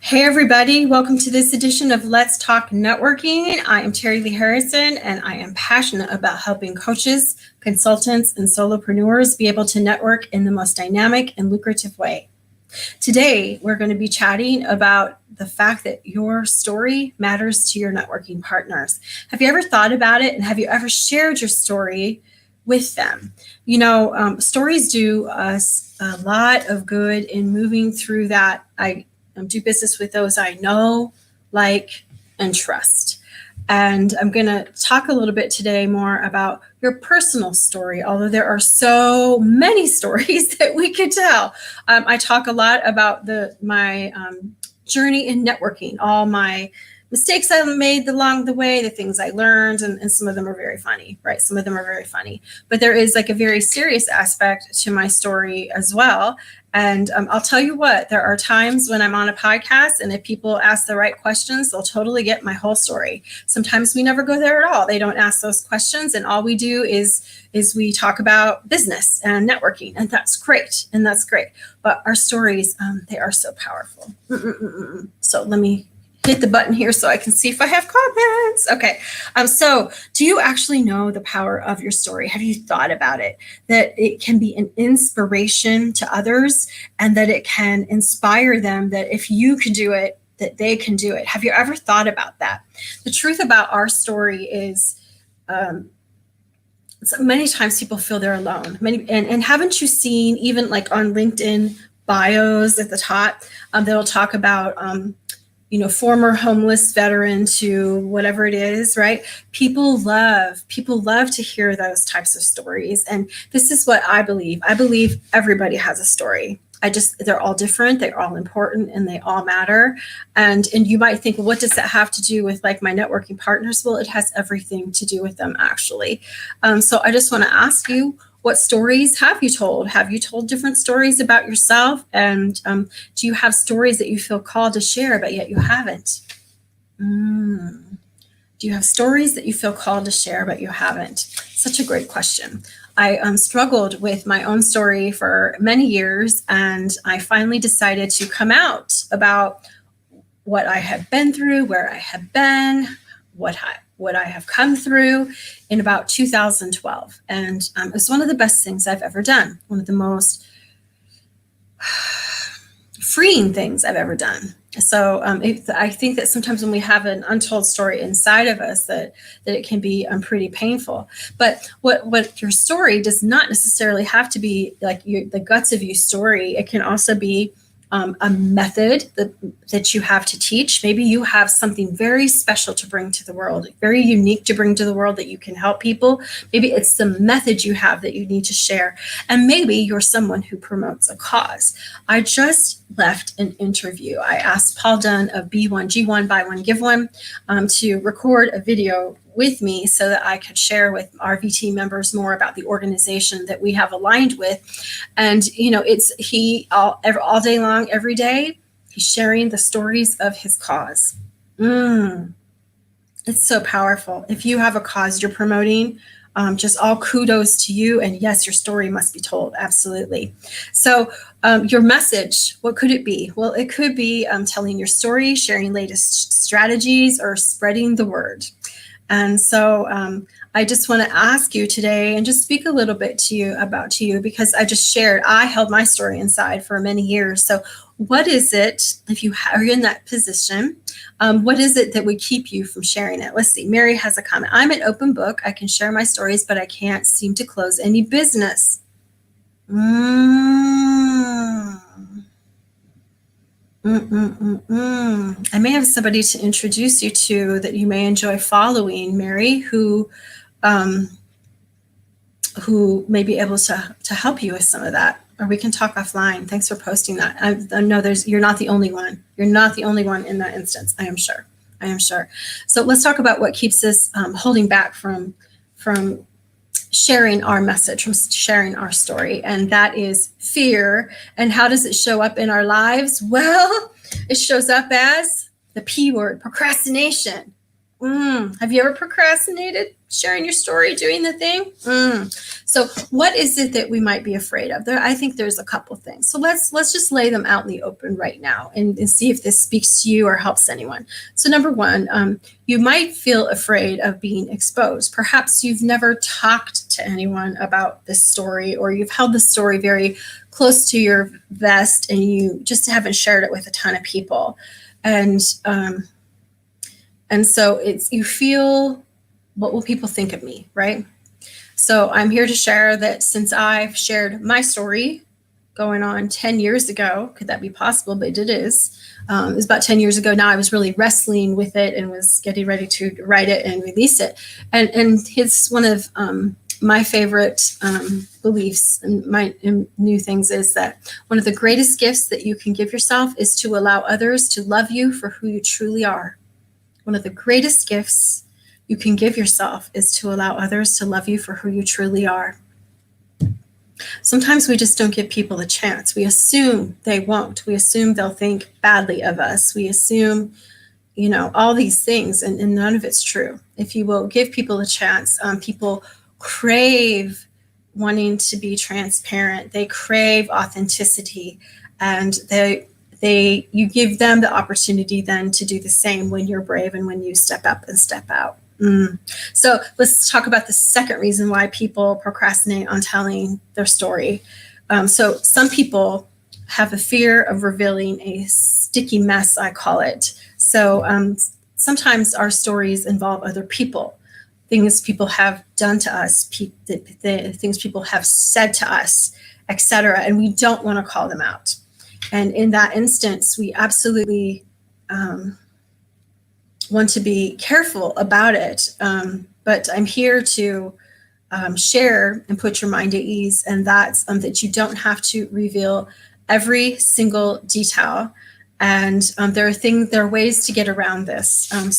Hey everybody, welcome to this edition of Let's Talk Networking. I am Terilee Harrison and I am passionate about helping coaches, consultants, and solopreneurs be able to network in the most dynamic and lucrative way. Today, we're going to be chatting about the fact that your story matters to your networking partners. Have you ever thought about it, and have you ever shared your story with them? Stories do us a lot of good in moving through that. I do business with those I know, like, and trust. And I'm going to talk a little bit today more about your personal story, although there are so many stories that we could tell. I talk a lot about my journey in networking, all my mistakes I made along the way, the things I learned, and some of them are very funny, right? Some of them are very funny. But there is like a very serious aspect to my story as well. And I'll tell you what, there are times when I'm on a podcast and if people ask the right questions, they'll totally get my whole story. Sometimes we never go there at all. They don't ask those questions. And all we do is we talk about business and networking. And that's great. And that's great. But our stories, they are so powerful. So let me hit the button here so I can see if I have comments. Okay. So do you actually know the power of your story? Have you thought about it? That it can be an inspiration to others and that it can inspire them that if you can do it, that they can do it. Have you ever thought about that? The truth about our story is many times people feel they're alone. And haven't you seen even like on LinkedIn bios at the top, they'll talk about former homeless veteran to whatever it is, right? People love to hear those types of stories. And this is what I believe. I believe everybody has a story. They're all different. They're all important and they all matter. And you might think, well, what does that have to do with like my networking partners? Well, it has everything to do with them actually. So I just want to ask you, what stories have you told? Have you told different stories about yourself? And do you have stories that you feel called to share, but yet you haven't? Do you have stories that you feel called to share, but you haven't? Such a great question. I struggled with my own story for many years, and I finally decided to come out about what I have been through, where I have been, what I have come through in about 2012. And it's one of the best things I've ever done. One of the most freeing things I've ever done. So I think that sometimes when we have an untold story inside of us that it can be pretty painful. But what your story does not necessarily have to be like the guts of your story. It can also be a method that you have to teach. Maybe you have something very special to bring to the world, very unique to bring to the world that you can help people. Maybe it's the method you have that you need to share. And maybe you're someone who promotes a cause. I just left an interview. I asked Paul Dunn of B1G1, Buy One, Give One to record a video with me so that I could share with our VT members more about the organization that we have aligned with. And, it's all day long, every day, he's sharing the stories of his cause. It's so powerful. If you have a cause you're promoting, just all kudos to you. And yes, your story must be told. Absolutely. So your message, what could it be? Well, it could be telling your story, sharing latest strategies, or spreading the word. And so I just want to ask you today and just speak a little bit to you because I just shared, I held my story inside for many years. So what is it, if you are in that position, what is it that would keep you from sharing it? Let's see. Mary has a comment. I'm an open book. I can share my stories, but I can't seem to close any business. I may have somebody to introduce you to that you may enjoy following, Mary, who may be able to help you with some of that, or we can talk offline. Thanks for posting that. I know you're not the only one. You're not the only one in that instance. I am sure. So let's talk about what keeps us holding back from sharing our message, from sharing our story, and that is fear. And how does it show up in our lives? Well, it shows up as the P word, procrastination. Have you ever procrastinated sharing your story, doing the thing? So what is it that we might be afraid of? I think there's a couple things. So let's just lay them out in the open right now and see if this speaks to you or helps anyone. So number one, you might feel afraid of being exposed. Perhaps you've never talked to anyone about this story, or you've held the story very close to your vest and you just haven't shared it with a ton of people. And so you feel, what will people think of me, right? So I'm here to share that since I've shared my story going on 10 years ago, could that be possible? But it is. It was about 10 years ago now. I was really wrestling with it and was getting ready to write it and release it. And it's one of my favorite beliefs and new things is that one of the greatest gifts that you can give yourself is to allow others to love you for who you truly are. One of the greatest gifts you can give yourself is to allow others to love you for who you truly are. Sometimes we just don't give people a chance. We assume they won't. We assume they'll think badly of us. We assume, all these things, and none of it's true. If you will give people a chance, people crave wanting to be transparent. They crave authenticity, and you give them the opportunity then to do the same when you're brave and when you step up and step out. So let's talk about the second reason why people procrastinate on telling their story. So some people have a fear of revealing a sticky mess, I call it. So sometimes our stories involve other people, things people have done to us, the things people have said to us, etc., and we don't want to call them out. And in that instance, we absolutely want to be careful about it. But I'm here to share and put your mind at ease, and that's that you don't have to reveal every single detail. And there are ways to get around this. And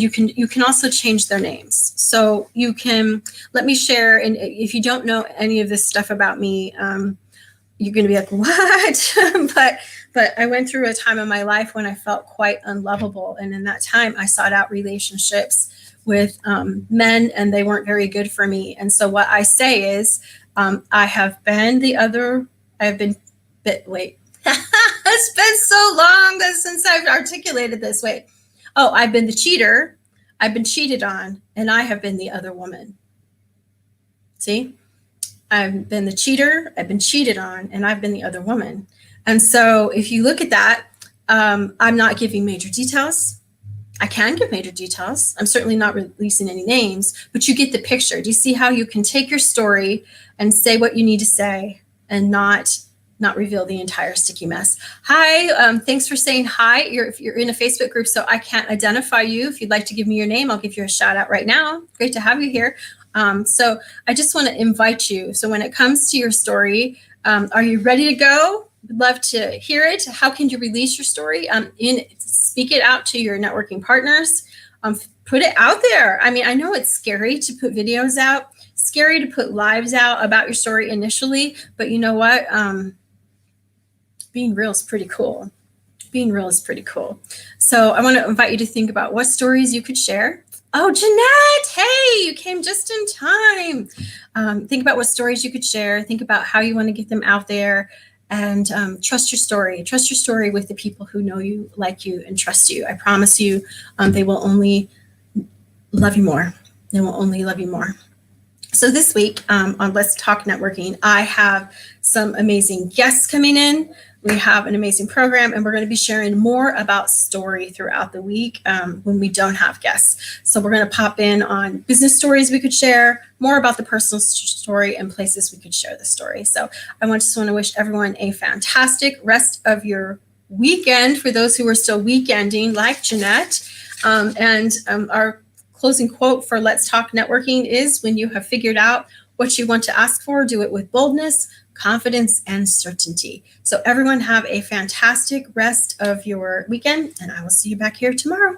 you can also change their names. So you can let me share. And if you don't know any of this stuff about me, you're going to be like, what? but I went through a time in my life when I felt quite unlovable. And in that time, I sought out relationships with men, and they weren't very good for me. And so what I say is, it's been so long since I've articulated this. I've been the cheater, I've been cheated on, and I have been the other woman. See? I've been the cheater, I've been cheated on, and I've been the other woman. And so if you look at that, I'm not giving major details. I can give major details. I'm certainly not releasing any names, but you get the picture. Do you see how you can take your story and say what you need to say and not reveal the entire sticky mess? Hi, thanks for saying hi. If you're in a Facebook group, so I can't identify you. If you'd like to give me your name, I'll give you a shout out right now. Great to have you here. So I just want to invite you. So when it comes to your story, are you ready to go? Would love to hear it. How can you release your story? Speak it out to your networking partners. Put it out there. I mean, I know it's scary to put videos out, scary to put lives out about your story initially, but you know what? Being real is pretty cool. Being real is pretty cool. So I want to invite you to think about what stories you could share. Oh, Jeanette, hey, you came just in time. Think about what stories you could share. Think about how you want to get them out there, and trust your story. Trust your story with the people who know you, like you, and trust you. I promise you, they will only love you more. They will only love you more. So this week on Let's Talk Networking, I have some amazing guests coming in. We have an amazing program, and we're going to be sharing more about story throughout the week when we don't have guests. So we're going to pop in on business stories we could share, more about the personal story, and places we could share the story. So I just want to wish everyone a fantastic rest of your weekend for those who are still weekending, like Jeanette. Our closing quote for Let's Talk Networking is, when you have figured out what you want to ask for, do it with boldness, confidence, and certainty. So everyone have a fantastic rest of your weekend, and I will see you back here tomorrow.